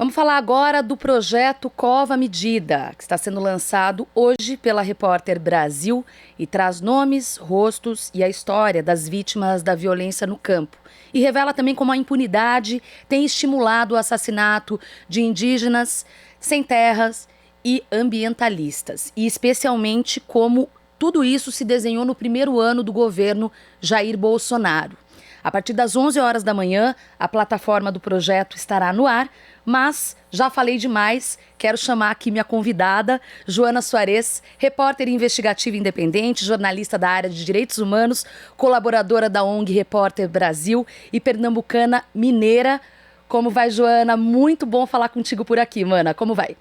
Vamos falar agora do projeto Cova Medida, que está sendo lançado hoje pela Repórter Brasil e traz nomes, rostos e a história das vítimas da violência no campo. E revela também como a impunidade tem estimulado o assassinato de indígenas sem terras e ambientalistas. E especialmente como tudo isso se desenhou no primeiro ano do governo Jair Bolsonaro. A partir das 11 horas da manhã, a plataforma do projeto estará no ar, mas já falei demais, quero chamar aqui minha convidada, Joana Soares, repórter investigativa independente, jornalista da área de direitos humanos, colaboradora da ONG Repórter Brasil e pernambucana mineira. Como vai, Joana? Muito bom falar contigo por aqui, mana. Como vai?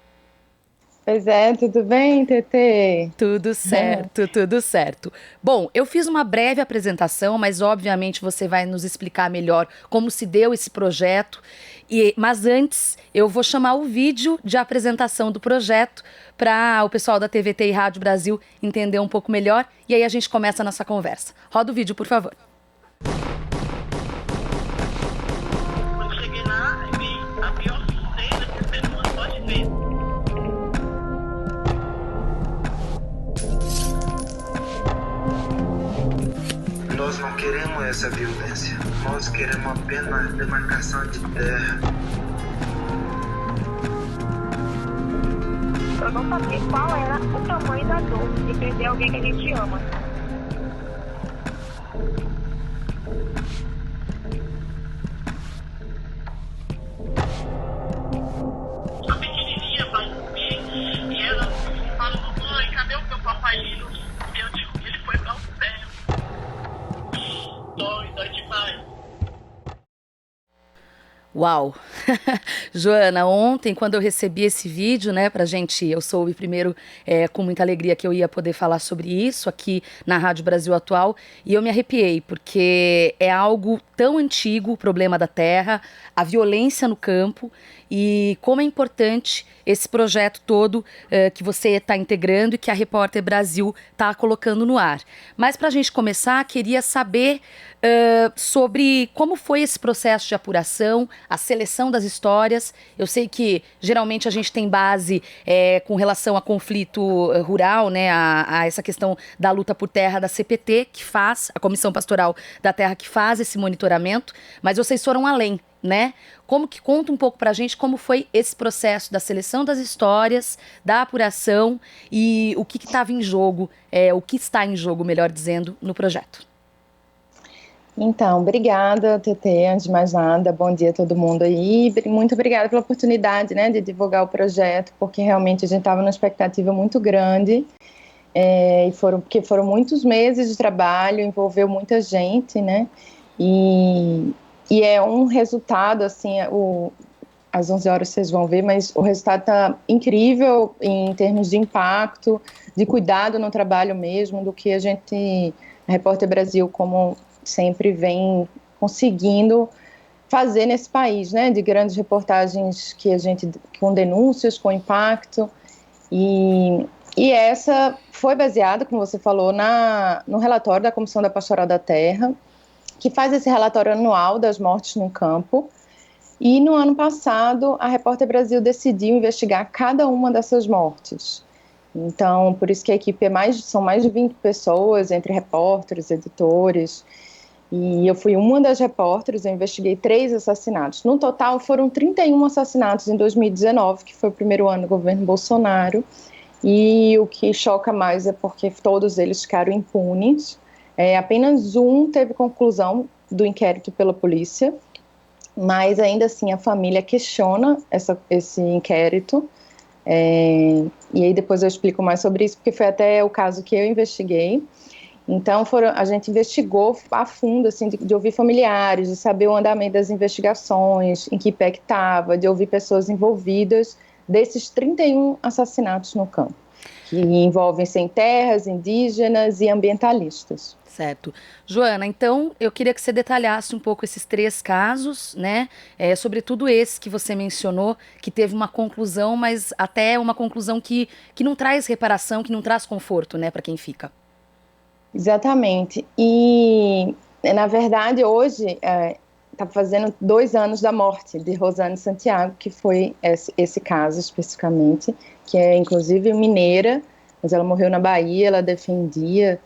Pois é, tudo bem, Tetê? Tudo certo, tudo certo. Bom, eu fiz uma breve apresentação, mas obviamente você vai nos explicar melhor como se deu esse projeto. Mas antes, eu vou chamar o vídeo de apresentação do projeto para o pessoal da TVT e Rádio Brasil entender um pouco melhor. E aí a gente começa a nossa conversa. Roda o vídeo, por favor. Quando cheguei lá, eu vi a pior cena que o ser humano pode ver. Nós não queremos essa violência. Nós queremos apenas demarcação de terra. Eu não sabia qual era o tamanho da dor de perder alguém que a gente ama. A pequenininha vai dormir e ela fala: mãe, cadê o meu papaizinho? E eu digo: ele foi para o céu. Dói demais. Uau! Joana, ontem, quando eu recebi esse vídeo, né, pra gente, eu soube primeiro com muita alegria que eu ia poder falar sobre isso aqui na Rádio Brasil Atual, e eu me arrepiei, porque é algo tão antigo, o problema da terra, a violência no campo, e como é importante esse projeto todo que você está integrando e que a Repórter Brasil está colocando no ar. Mas para a gente começar, queria saber sobre como foi esse processo de apuração, a seleção das histórias. Eu sei que geralmente a gente tem base com relação a conflito rural, né, a essa questão da luta por terra da CPT, que faz, a Comissão Pastoral da Terra, que faz esse monitoramento, mas vocês foram além, né? Como que conta um pouco pra gente como foi esse processo da seleção das histórias, da apuração e o que estava em jogo, o que está em jogo, melhor dizendo, no projeto. Então, obrigada, Tetê, antes de mais nada, bom dia a todo mundo aí, muito obrigada pela oportunidade, né, de divulgar o projeto, porque realmente a gente estava numa expectativa muito grande, porque foram muitos meses de trabalho, envolveu muita gente, né, e é um resultado, assim, às 11 horas vocês vão ver, mas o resultado está incrível em termos de impacto, de cuidado no trabalho mesmo, do que a Repórter Brasil, como sempre vem conseguindo fazer nesse país, né, de grandes reportagens com denúncias, com impacto, e essa foi baseada, como você falou, no relatório da Comissão da Pastoral da Terra, que faz esse relatório anual das mortes no campo, e no ano passado a Repórter Brasil decidiu investigar cada uma dessas mortes. Então, por isso que a equipe são mais de 20 pessoas, entre repórteres, editores, e eu fui uma das repórteres, eu investiguei 3 assassinatos. No total foram 31 assassinatos em 2019, que foi o primeiro ano do governo Bolsonaro, e o que choca mais é porque todos eles ficaram impunes. Apenas um teve conclusão do inquérito pela polícia, mas ainda assim a família questiona esse inquérito, e aí depois eu explico mais sobre isso, porque foi até o caso que eu investiguei. Então a gente investigou a fundo, assim, de ouvir familiares, de saber o andamento das investigações, em que pé que estava, de ouvir pessoas envolvidas desses 31 assassinatos no campo, que envolvem sem terras, indígenas e ambientalistas. Certo. Joana, então eu queria que você detalhasse um pouco esses 3 casos, né? Sobretudo esse que você mencionou, que teve uma conclusão, mas até uma conclusão que não traz reparação, que não traz conforto, né, para quem fica. Exatamente. E, na verdade, hoje tá fazendo 2 anos da morte de Rosane Santiago, que foi esse caso especificamente, que é inclusive mineira, mas ela morreu na Bahia, ela defendia,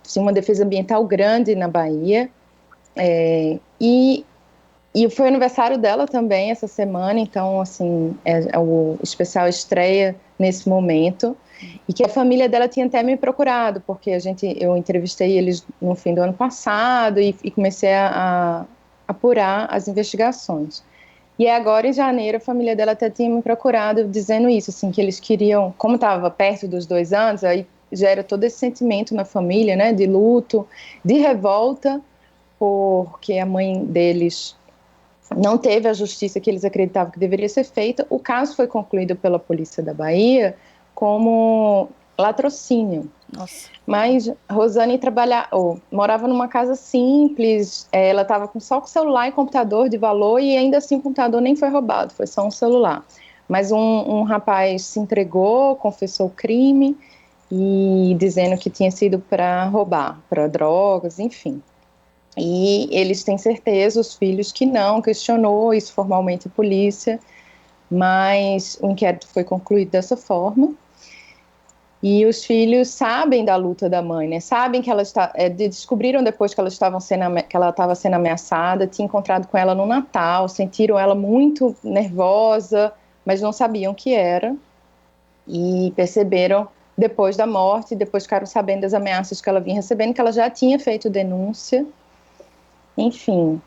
tinha uma defesa ambiental grande na Bahia, e foi aniversário dela também essa semana, então, assim, o especial estreia nesse momento, e que a família dela tinha até me procurado, porque eu entrevistei eles no fim do ano passado e comecei a apurar as investigações. E agora, em janeiro, a família dela até tinha me procurado dizendo isso, assim, que eles queriam, como estava perto dos 2 anos, aí gera todo esse sentimento na família, né, de luto, de revolta, porque a mãe deles não teve a justiça que eles acreditavam que deveria ser feita. O caso foi concluído pela Polícia da Bahia como latrocínio. Nossa. Mas Rosane morava numa casa simples, ela estava só com celular e computador de valor, e ainda assim o computador nem foi roubado, foi só um celular. Mas um rapaz se entregou, confessou o crime, e dizendo que tinha sido para roubar, para drogas, enfim. E eles têm certeza, os filhos, que não, questionou isso formalmente a polícia, mas o inquérito foi concluído dessa forma. E os filhos sabem da luta da mãe, né? Sabem que descobriram depois que ela estava sendo ameaçada, tinham encontrado com ela no Natal, sentiram ela muito nervosa, mas não sabiam o que era. E perceberam depois da morte, depois ficaram sabendo das ameaças que ela vinha recebendo, que ela já tinha feito denúncia. Enfim,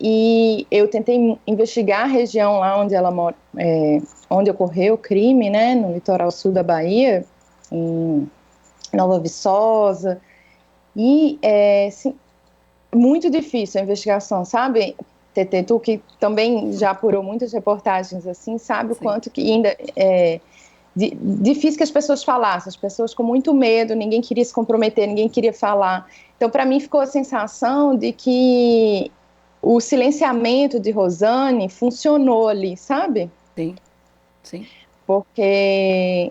e eu tentei investigar a região lá onde ela mora, onde ocorreu o crime, né, no litoral sul da Bahia, em Nova Viçosa, e sim, muito difícil a investigação, sabe, Tetê, tu que também já apurou muitas reportagens assim, sabe o quanto que ainda difícil que as pessoas falassem, as pessoas com muito medo, ninguém queria se comprometer, ninguém queria falar. Então, para mim, ficou a sensação de que o silenciamento de Rosane funcionou ali, sabe? Sim, sim. Porque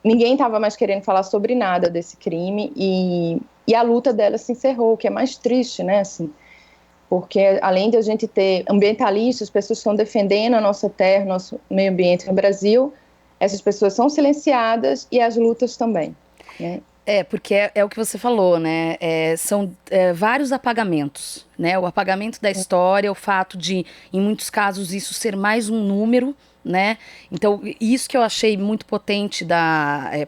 ninguém estava mais querendo falar sobre nada desse crime e a luta dela se encerrou, o que é mais triste, né, assim. Porque além de a gente ter ambientalistas, pessoas que estão defendendo a nossa terra, nosso meio ambiente no Brasil, essas pessoas são silenciadas e as lutas também, né? Porque é o que você falou, né? São vários apagamentos, né? O apagamento da história, o fato de, em muitos casos, isso ser mais um número, né? Então, isso que eu achei muito potente,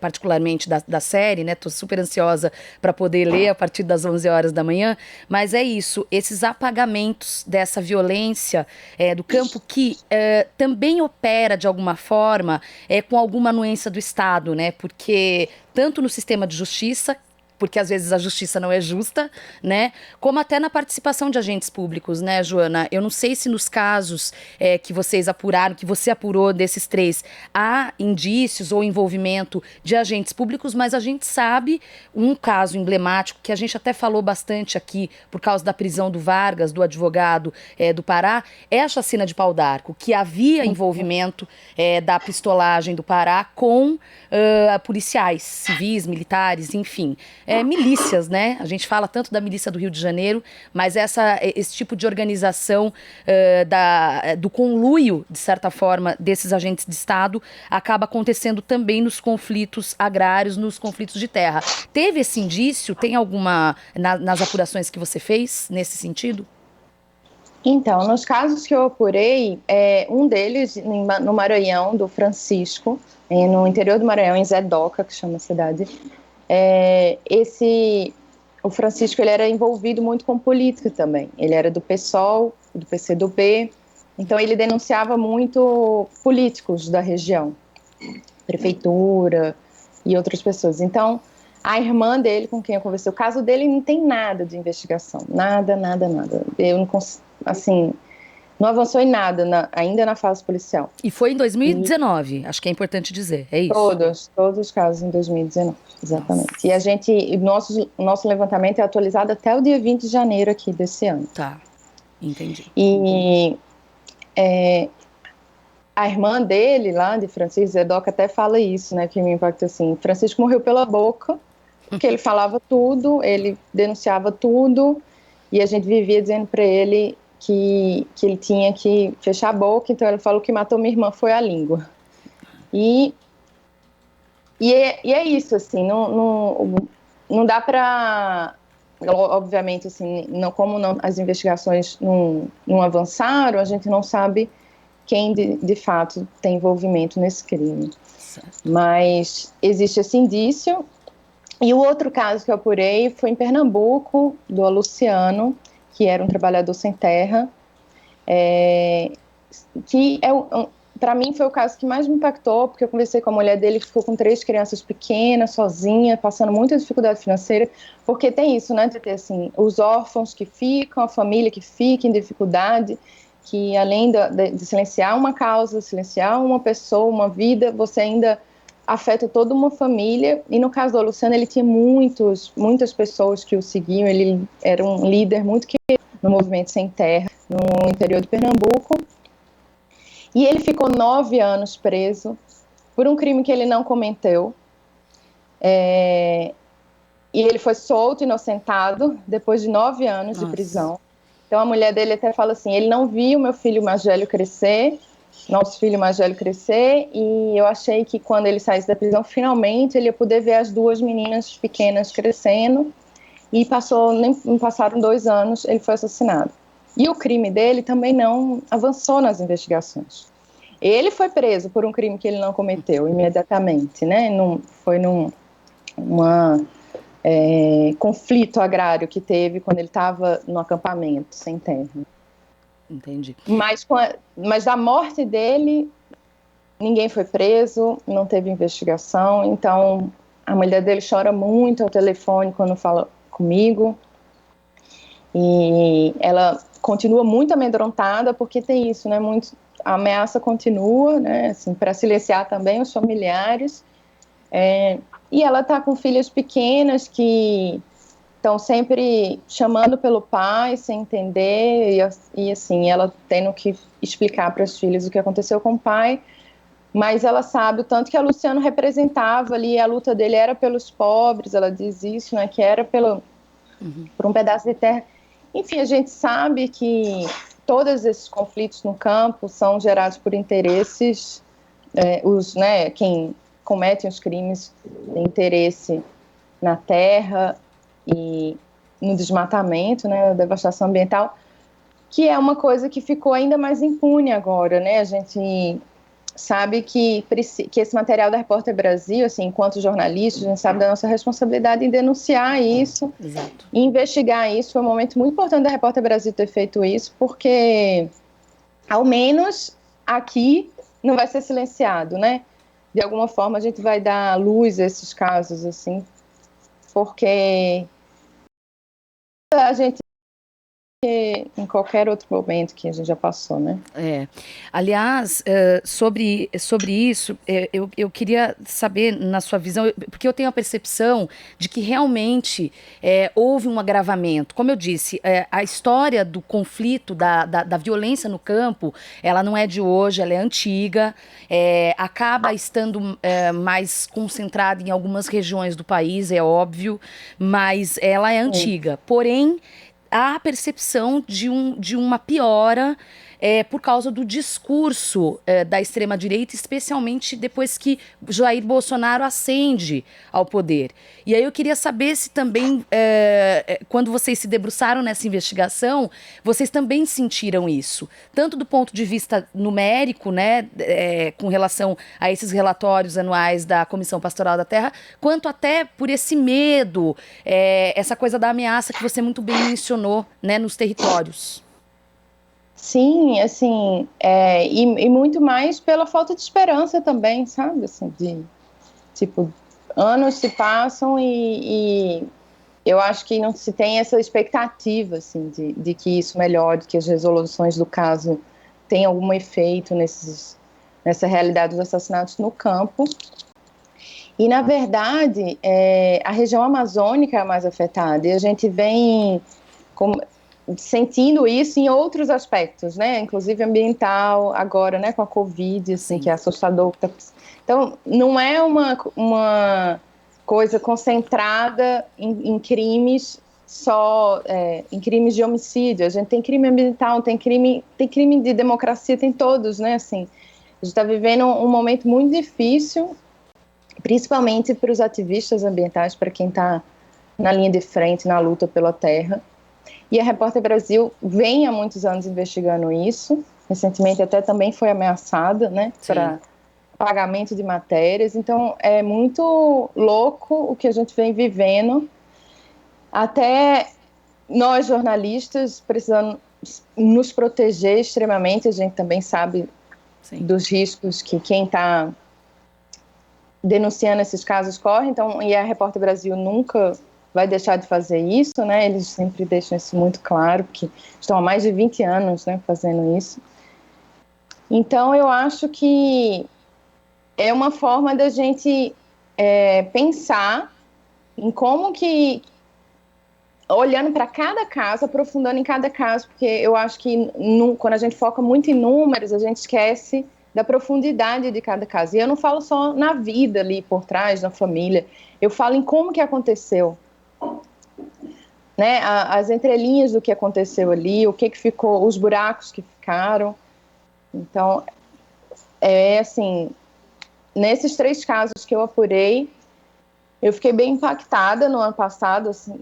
particularmente da série, né? Tô super ansiosa para poder ler a partir das 11 horas da manhã, mas é isso, esses apagamentos dessa violência do campo que também opera, de alguma forma, com alguma anuência do Estado, né? Porque tanto no sistema de justiça, porque às vezes a justiça não é justa, né? Como até na participação de agentes públicos, né, Joana? Eu não sei se nos casos que vocês apuraram, que você apurou desses 3, há indícios ou envolvimento de agentes públicos, mas a gente sabe um caso emblemático que a gente até falou bastante aqui por causa da prisão do Vargas, do advogado do Pará, é a chacina de Pau d'Arco, que havia envolvimento da pistolagem do Pará com policiais, civis, militares, enfim. Milícias, né? A gente fala tanto da milícia do Rio de Janeiro, mas esse tipo de organização do conluio, de certa forma, desses agentes de Estado acaba acontecendo também nos conflitos agrários, nos conflitos de terra. Teve esse indício? Tem alguma nas apurações que você fez nesse sentido? Então, nos casos que eu apurei, um deles no Maranhão, do Francisco, no interior do Maranhão, em Zé Doca, que chama a cidade. O Francisco, ele era envolvido muito com política também. Ele era do PSOL, do PCdoB, então ele denunciava muito políticos da região, prefeitura e outras pessoas. Então, a irmã dele, com quem eu conversei, o caso dele não tem nada de investigação, nada. Eu não consigo, assim, não avançou em nada, ainda na fase policial. E foi em 2019, acho que é importante dizer, é isso? Todos os casos em 2019, exatamente. Nossa. E nosso levantamento é atualizado até o dia 20 de janeiro aqui desse ano. Tá, entendi. E a irmã dele, lá de Francisco Zedoca, até fala isso, né, que me impacta assim, Francisco morreu pela boca, porque ele falava tudo, ele denunciava tudo, e a gente vivia dizendo para ele que ele tinha que fechar a boca, então ele falou que matou minha irmã foi a língua. E é isso, assim, não dá para, obviamente, assim, as investigações não avançaram, a gente não sabe quem de fato tem envolvimento nesse crime. Certo. Mas existe esse indício. E o outro caso que eu apurei foi em Pernambuco, do Luciano, que era um trabalhador sem terra, que para mim foi o caso que mais me impactou, porque eu conversei com a mulher dele, que ficou com 3 crianças pequenas, sozinha, passando muita dificuldade financeira, porque tem isso, né, de ter, assim, os órfãos que ficam, a família que fica em dificuldade, que além de silenciar uma causa, silenciar uma pessoa, uma vida, você ainda afeta toda uma família. E no caso do Luciano, ele tinha muitas pessoas que o seguiam, ele era um líder muito querido no movimento Sem Terra, no interior de Pernambuco, e ele ficou 9 anos preso por um crime que ele não cometeu, e ele foi solto, inocentado, depois de 9 anos de prisão. Então a mulher dele até fala assim, ele não viu meu filho mais velho crescer, nosso filho mais velho crescer, e eu achei que quando ele saísse da prisão, finalmente ele ia poder ver as 2 meninas pequenas crescendo, e nem passaram 2 anos, ele foi assassinado. E o crime dele também não avançou nas investigações. Ele foi preso por um crime que ele não cometeu imediatamente, né? Foi num conflito agrário que teve quando ele estava no acampamento sem terra. Entendi. Mas da morte dele, ninguém foi preso, não teve investigação, então a mulher dele chora muito ao telefone quando fala comigo, e ela continua muito amedrontada, porque tem isso, né, a ameaça continua, né, assim, para silenciar também os familiares, e ela está com filhas pequenas que estão sempre chamando pelo pai, sem entender, e assim, ela tendo que explicar para as filhas o que aconteceu com o pai, mas ela sabe o tanto que a Luciano representava ali, a luta dele era pelos pobres, ela diz isso, né, que era por um pedaço de terra. Enfim, a gente sabe que todos esses conflitos no campo são gerados por interesses, quem comete os crimes tem interesse na terra e no desmatamento, né, na devastação ambiental, que é uma coisa que ficou ainda mais impune agora, né? A gente sabe que esse material da Repórter Brasil, assim, enquanto jornalista, a gente sabe da nossa responsabilidade em denunciar isso, Exato. e investigar isso. Foi um momento muito importante da Repórter Brasil ter feito isso, porque, ao menos, aqui não vai ser silenciado, né? De alguma forma, a gente vai dar luz a esses casos, assim, porque a gente em qualquer outro momento que a gente já passou, né? Aliás, sobre isso, eu queria saber, na sua visão, porque eu tenho a percepção de que realmente houve um agravamento. Como eu disse, a história do conflito, da violência no campo, ela não é de hoje, ela é antiga, acaba estando mais concentrada em algumas regiões do país, é óbvio, mas ela é antiga. Porém, há a percepção de uma piora por causa do discurso da extrema-direita, especialmente depois que Jair Bolsonaro ascende ao poder. E aí eu queria saber se também, quando vocês se debruçaram nessa investigação, vocês também sentiram isso, tanto do ponto de vista numérico, né, com relação a esses relatórios anuais da Comissão Pastoral da Terra, quanto até por esse medo, essa coisa da ameaça que você muito bem mencionou, né, nos territórios. Sim, assim, e muito mais pela falta de esperança também, sabe, assim, tipo, anos se passam e eu acho que não se tem essa expectativa, assim, de que isso melhore, de que as resoluções do caso tenham algum efeito nessa realidade dos assassinatos no campo. E, na verdade, a região amazônica é a mais afetada, e a gente vem sentindo isso em outros aspectos, né? Inclusive ambiental, agora, né, com a Covid, assim, que é assustador. Então, não é uma coisa concentrada em crimes só em crimes de homicídio, a gente tem crime ambiental, tem crime de democracia, tem todos, né, assim. A gente está vivendo um momento muito difícil, principalmente para os ativistas ambientais, para quem está na linha de frente, na luta pela terra. E a Repórter Brasil vem há muitos anos investigando isso, recentemente até também foi ameaçada, né, para pagamento de matérias, então é muito louco o que a gente vem vivendo, até nós jornalistas precisando nos proteger extremamente, a gente também sabe dos riscos que quem está denunciando esses casos corre, então, e a Repórter Brasil nunca vai deixar de fazer isso, né, eles sempre deixam isso muito claro, porque estão há mais de 20 anos, né, fazendo isso. Então, eu acho que é uma forma da gente pensar em como que, olhando para cada caso, aprofundando em cada caso, porque eu acho que quando a gente foca muito em números, a gente esquece da profundidade de cada caso. E eu não falo só na vida ali por trás, na família, eu falo em como que aconteceu, né? As entrelinhas do que aconteceu ali, o que ficou, os buracos que ficaram. Então, assim, nesses 3 casos que eu apurei, eu fiquei bem impactada no ano passado, assim,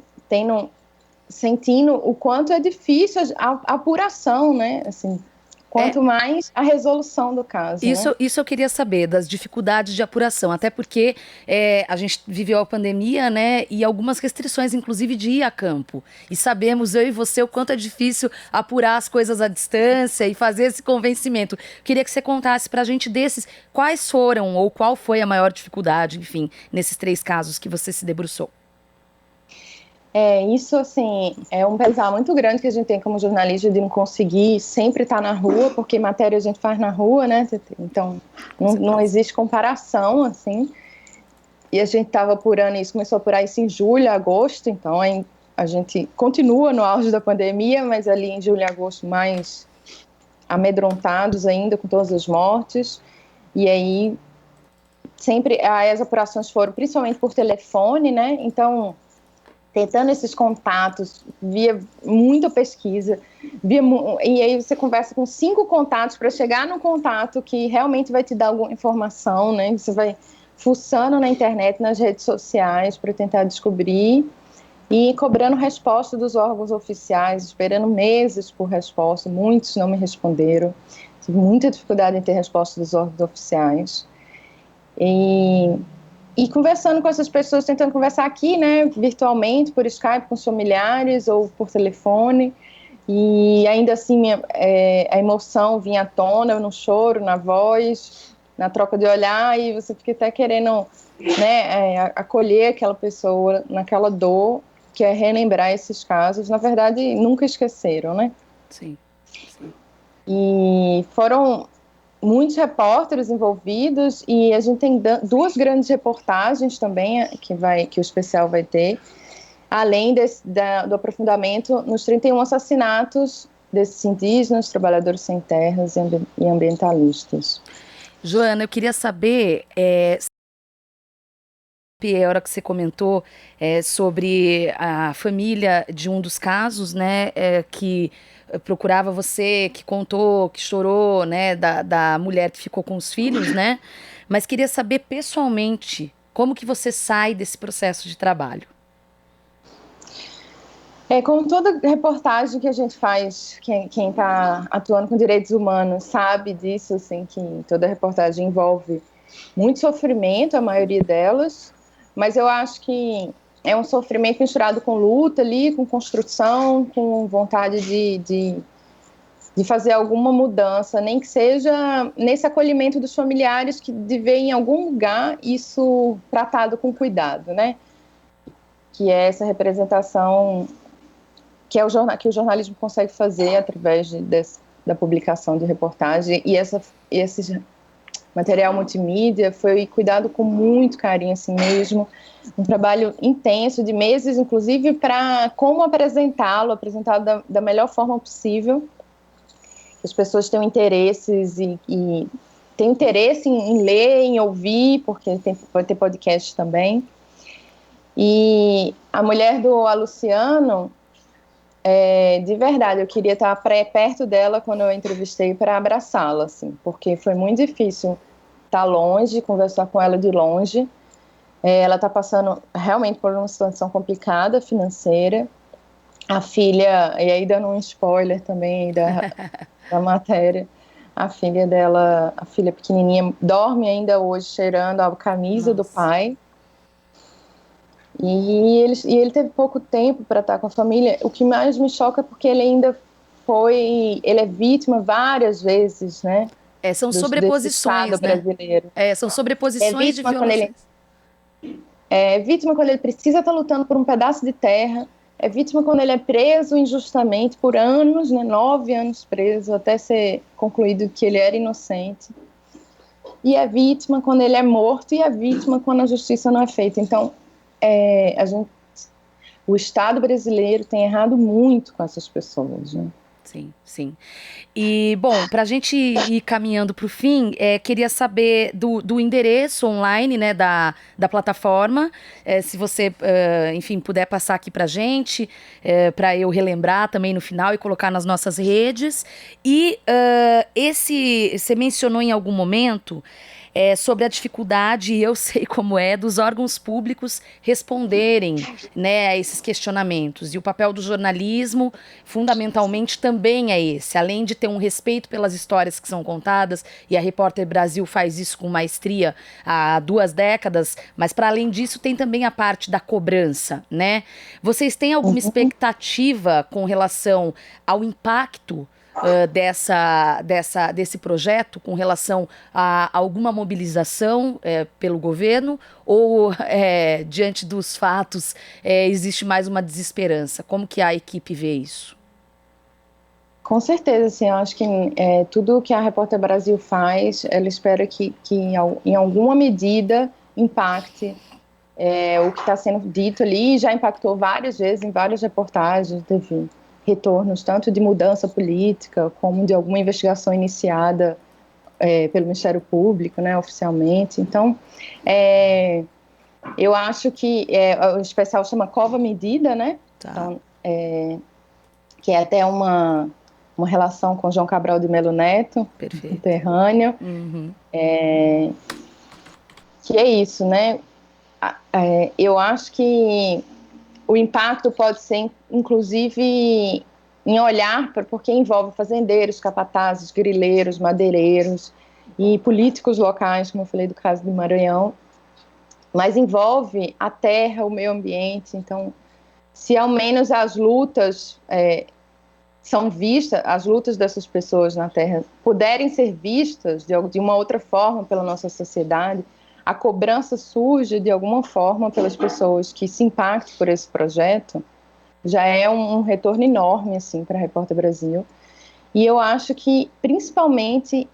sentindo o quanto é difícil a apuração, né? Assim, quanto mais a resolução do caso. Isso, né? Isso eu queria saber, das dificuldades de apuração, até porque a gente viveu a pandemia, né, e algumas restrições, inclusive, de ir a campo. E sabemos, eu e você, o quanto é difícil apurar as coisas à distância e fazer esse convencimento. Queria que você contasse pra gente desses, quais foram ou qual foi a maior dificuldade, enfim, nesses 3 casos que você se debruçou. Isso, assim, é um pesar muito grande que a gente tem como jornalista de não conseguir sempre estar na rua, porque matéria a gente faz na rua, né? Então, não existe comparação, assim. E a gente estava apurando isso, começou a apurar isso em julho, agosto, então a gente continua no auge da pandemia, mas ali em julho e agosto mais amedrontados ainda com todas as mortes. E aí, sempre as apurações foram principalmente por telefone, né? Então, tentando esses contatos, via muita pesquisa, e aí você conversa com 5 contatos para chegar no contato que realmente vai te dar alguma informação, né? Você vai fuçando na internet, nas redes sociais para tentar descobrir e cobrando resposta dos órgãos oficiais, esperando meses por resposta, muitos não me responderam, tive muita dificuldade em ter resposta dos órgãos oficiais. E conversando com essas pessoas, tentando conversar aqui, né, virtualmente, por Skype, com os familiares ou por telefone. E ainda assim, a emoção vinha à tona, no choro, na voz, na troca de olhar, e você fica até querendo, né, acolher aquela pessoa naquela dor, que é relembrar esses casos. Na verdade, nunca esqueceram, né? Sim. E foram muitos repórteres envolvidos, e a gente tem 2 grandes reportagens também que o especial vai ter, além do aprofundamento nos 31 assassinatos desses indígenas, trabalhadores sem terras e ambientalistas. Joana, eu queria saber, a hora que você comentou sobre a família de um dos casos, né, que procurava você, que contou, que chorou, né, da mulher que ficou com os filhos, né, mas queria saber pessoalmente, como que você sai desse processo de trabalho? Como toda reportagem que a gente faz, quem está atuando com direitos humanos sabe disso, assim, que toda reportagem envolve muito sofrimento, a maioria delas, mas eu acho que é um sofrimento misturado com luta ali, com construção, com vontade de fazer alguma mudança, nem que seja nesse acolhimento dos familiares, que de ver em algum lugar isso tratado com cuidado, né? Que é essa representação que o jornalismo consegue fazer através da publicação de reportagem, e esse material multimídia foi cuidado com muito carinho, assim mesmo, um trabalho intenso de meses, inclusive, para como apresentá-lo da melhor forma possível, que as pessoas tenham interesses e têm interesse em ler, em ouvir, porque pode ter podcast também. E a mulher do Luciano, de verdade, eu queria estar perto dela quando eu entrevistei para abraçá-la, assim, porque foi muito difícil estar longe, conversar com ela de longe. Ela está passando realmente por uma situação complicada financeira. A filha, e aí dando um spoiler também da matéria, a filha dela, a filha pequenininha, dorme ainda hoje cheirando a camisa do pai. E ele teve pouco tempo para estar com a família. O que mais me choca é porque ele é vítima várias vezes, né? São sobreposições, né? Brasileiro. São sobreposições de violência. É vítima quando ele precisa estar lutando por um pedaço de terra. É vítima quando ele é preso injustamente por anos, né? 9 anos preso, até ser concluído que ele era inocente. E é vítima quando ele é morto, e é vítima quando a justiça não é feita. Então, o Estado brasileiro tem errado muito com essas pessoas, né? Sim, sim. E, bom, para a gente ir caminhando para o fim, queria saber do endereço online, né, da plataforma, se você, enfim, puder passar aqui para a gente, para eu relembrar também no final e colocar nas nossas redes. E você mencionou em algum momento sobre a dificuldade, e eu sei como dos órgãos públicos responderem, né, a esses questionamentos. E o papel do jornalismo, fundamentalmente, também é esse. Além de ter um respeito pelas histórias que são contadas, e a Repórter Brasil faz isso com maestria há 2 décadas, mas, para além disso, tem também a parte da cobrança, né? Vocês têm alguma expectativa com relação ao impacto desse projeto com relação a alguma mobilização pelo governo, ou diante dos fatos existe mais uma desesperança? Como que a equipe vê isso? Com certeza, assim, eu acho que tudo que a Repórter Brasil faz, ela espera que em alguma medida impacte o que está sendo dito ali. Já impactou várias vezes em várias reportagens, teve retornos tanto de mudança política como de alguma investigação iniciada pelo Ministério Público, né, oficialmente. Então, eu acho que o especial chama Cova Medida, né? Tá. Então, que é até uma relação com João Cabral de Melo Neto, conterrâneo. Uhum. Que é isso, né? Eu acho que o impacto pode ser, inclusive, em olhar porque envolve fazendeiros, capatazes, grileiros, madeireiros e políticos locais, como eu falei do caso do Maranhão, mas envolve a terra, o meio ambiente. Então, se ao menos as lutas são vistas, as lutas dessas pessoas na terra puderem ser vistas de uma outra forma pela nossa sociedade, a cobrança surge de alguma forma pelas pessoas que se impactam por esse projeto, já é um retorno enorme, assim, para a Repórter Brasil. E eu acho que, principalmente,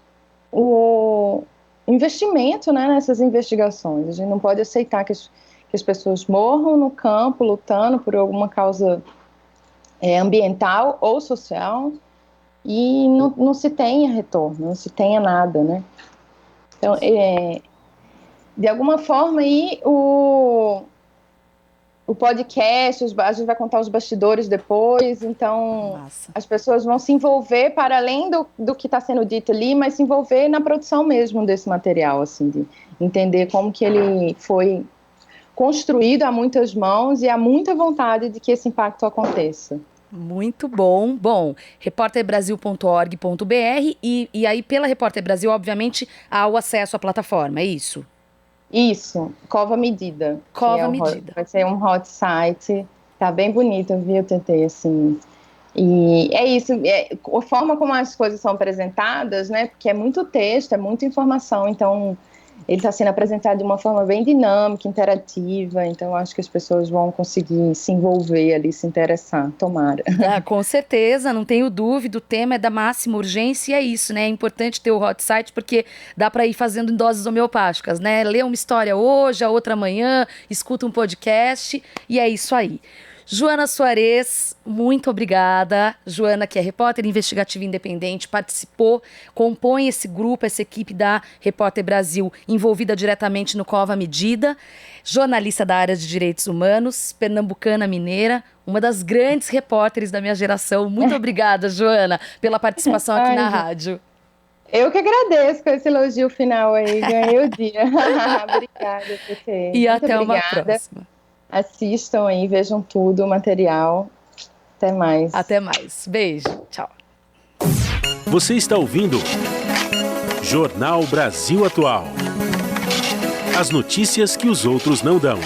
o investimento, né, nessas investigações. A gente não pode aceitar que as pessoas morram no campo, lutando por alguma causa ambiental ou social, e não se tenha retorno, não se tenha nada, né? Então, de alguma forma, aí, o podcast, a gente vai contar os bastidores depois, então as pessoas vão se envolver para além do que está sendo dito ali, mas se envolver na produção mesmo desse material, assim, de entender como que ele foi construído a muitas mãos e há muita vontade de que esse impacto aconteça. Muito bom. Bom, repórterbrasil.org.br e aí pela Repórter Brasil, obviamente, há o acesso à plataforma, é isso? Isso, Cova Medida. Cova Medida. Vai ser um hot site, tá bem bonito, viu, TT, assim. E é isso, a forma como as coisas são apresentadas, né, porque é muito texto, é muita informação, então ele está sendo apresentado de uma forma bem dinâmica, interativa, então acho que as pessoas vão conseguir se envolver ali, se interessar, tomara. Com certeza, não tenho dúvida, o tema é da máxima urgência e é isso, né? É importante ter o hot site porque dá para ir fazendo em doses homeopáticas, né? Lê uma história hoje, a outra amanhã, escuta um podcast e é isso aí. Joana Soares, muito obrigada. Joana, que é repórter investigativa independente, participou, compõe esse grupo, essa equipe da Repórter Brasil, envolvida diretamente no Cova Medida, jornalista da área de direitos humanos, pernambucana mineira, uma das grandes repórteres da minha geração. Muito obrigada, Joana, pela participação aqui na rádio. Eu que agradeço com esse elogio final aí, ganhei o dia. Obrigada, TT. E até uma próxima. Assistam aí, vejam tudo, o material. Até mais. Até mais. Beijo. Tchau. Você está ouvindo Jornal Brasil Atual. As notícias que os outros não dão.